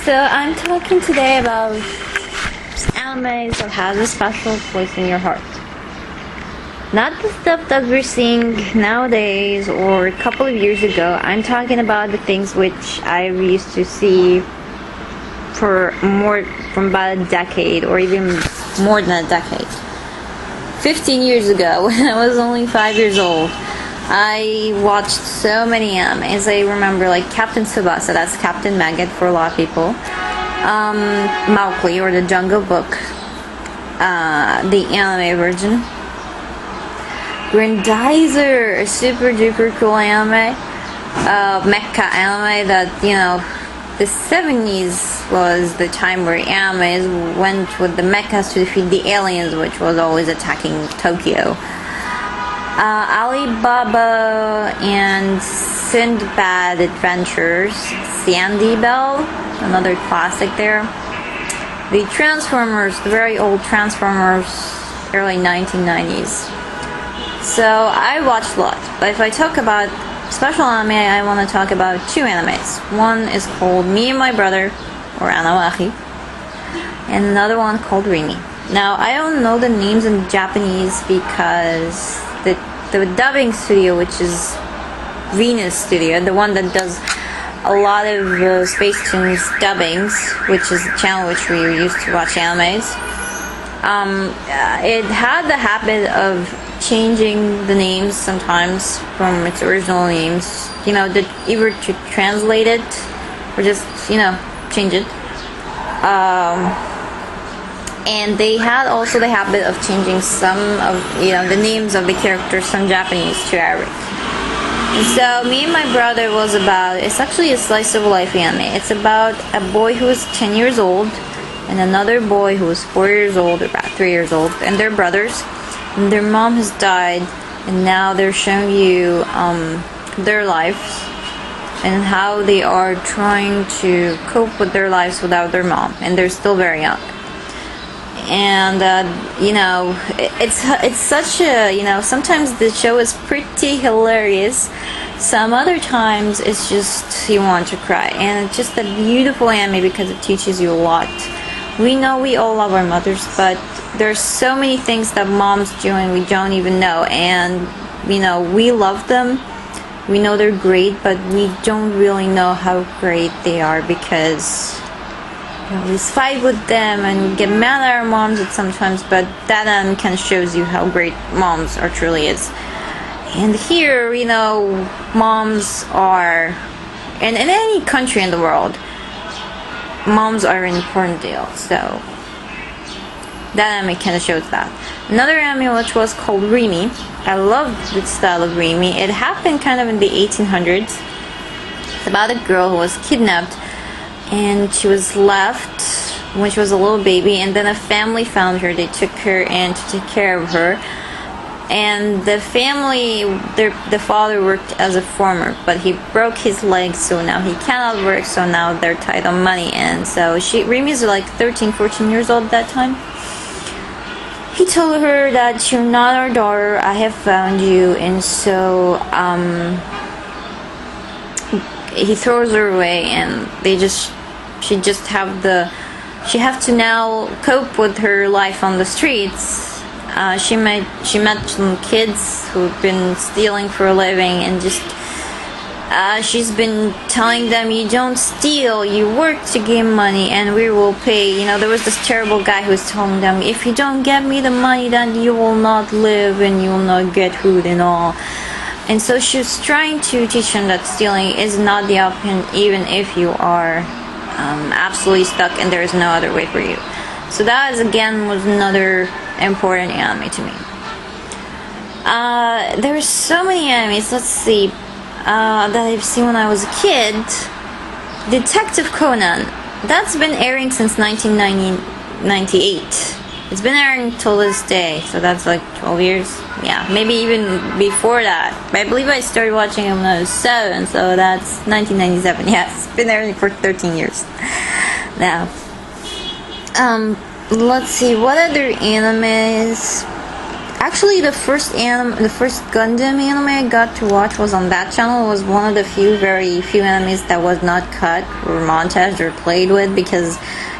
So I'm talking today about animes that has a special place in your heart. Not the stuff that we're seeing nowadays or a couple of years ago. I'm talking about the things which I used to see from about a decade or even more than a decade. 15 years ago, when I was only 5 years old, I watched so many animes. I remember like Captain Tsubasa, that's Captain Maggot for a lot of people. Mowgli or the Jungle Book, the anime version. Grandizer, a super duper cool anime. Mecha anime that, the 70s was the time where animes went with the mechas to defeat the aliens, which was always attacking Tokyo. Alibaba and Sindbad Adventures, Sandy Bell, another classic there. The Transformers, the very old Transformers, early 1990s. So I watched a lot, but if I talk about special anime, I want to talk about two animes. One is called Me and My Brother, or Anawaki, and another one called Rimi. Now, I don't know the names in Japanese because the dubbing studio, which is Venus Studio, the one that does a lot of Space Tunes dubbings, which is the channel which we used to watch animes, it had the habit of changing the names sometimes from its original names, either to translate it or just, change it. And they had also the habit of changing some of, the names of the characters from Japanese to Arabic. And so Me and My Brother was it's actually a slice of life anime. It's about a boy who is 10 years old and another boy who is 4 years old, or about 3 years old, and they're brothers. And their mom has died, and now they're showing you their lives and how they are trying to cope with their lives without their mom, and they're still very young. And it's such a sometimes the show is pretty hilarious. Some other times it's just you want to cry, and it's just a beautiful anime because it teaches you a lot. We know we all love our mothers, but there's so many things that moms do and we don't even know. And, we love them. We know they're great, but we don't really know how great they are because, we fight with them and we get mad at our moms at sometimes, but that kind of shows you how great moms are truly is. And here, moms are, and in any country in the world, moms are an important deal, so that anime kind of shows that. Another anime which was called Rimi. I love the style of Rimi. It happened kind of in the 1800s. It's about a girl who was kidnapped and she was left when she was a little baby, and then a family found her. They took her in to take care of her. And the family, the father worked as a farmer, but he broke his leg, so now he cannot work, so now they're tight on money. And so Rimi's like 13, 14 years old at that time. He told her that you're not our daughter, I have found you, and so he throws her away, and she have to now cope with her life on the streets. She met some kids who've been stealing for a living, and she's been telling them, you don't steal, you work to gain money and we will pay. There was this terrible guy who was telling them, if you don't get me the money, then you will not live and you will not get food and all. And so she was trying to teach them that stealing is not the option, even if you are absolutely stuck and there is no other way for you. So that was another important anime to me. There's so many animes, let's see, that I've seen when I was a kid. Detective Conan, that's been airing since 1998. It's been airing till this day, so that's like 12 years. Yeah, maybe even before that. But I believe I started watching it when I was 7, so that's 1997. Yes, it's been airing for 13 years now. Let's see, what other animes? Actually, the first Gundam anime I got to watch was on that channel. It was one of the very few animes that was not cut or montaged or played with, because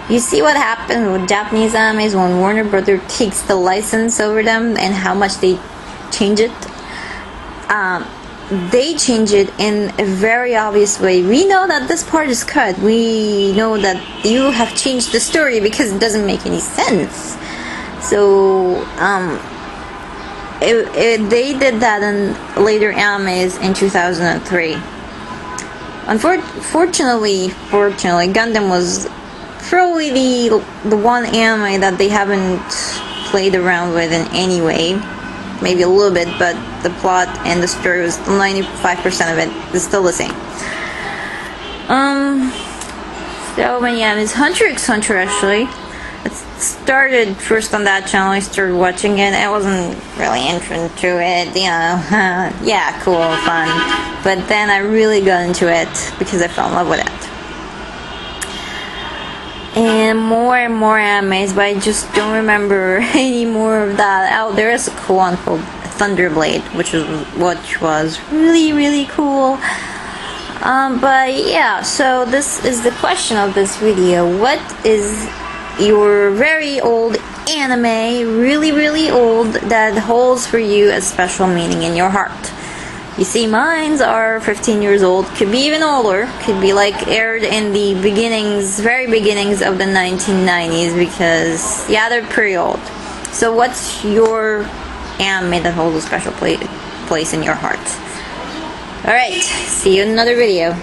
you see what happens with Japanese animes when Warner Brothers takes the license over them and how much they change it. They change it in a very obvious way. We know that this part is cut. We know that you have changed the story because it doesn't make any sense. So, they did that in later animes in 2003. Fortunately, Gundam was probably the one anime that they haven't played around with in any way. Maybe a little bit, but the plot and the story was 95% of it is still the same. So many animes. Hunter x Hunter, actually. It started first on that channel. I started watching it. I wasn't really into it, you know. Yeah, cool, fun. But then I really got into it because I fell in love with it. And more animes, but I just don't remember any more of that. Oh, there is a cool one called Thunderblade, which was really cool. But yeah, so this is the question of this video. What is your very old anime, really old, that holds for you a special meaning in your heart? You see, mines are 15 years old, could be even older, could be like aired in the very beginnings of the 1990s, because, yeah, they're pretty old. So what's your anime that holds a special place in your heart? Alright, see you in another video.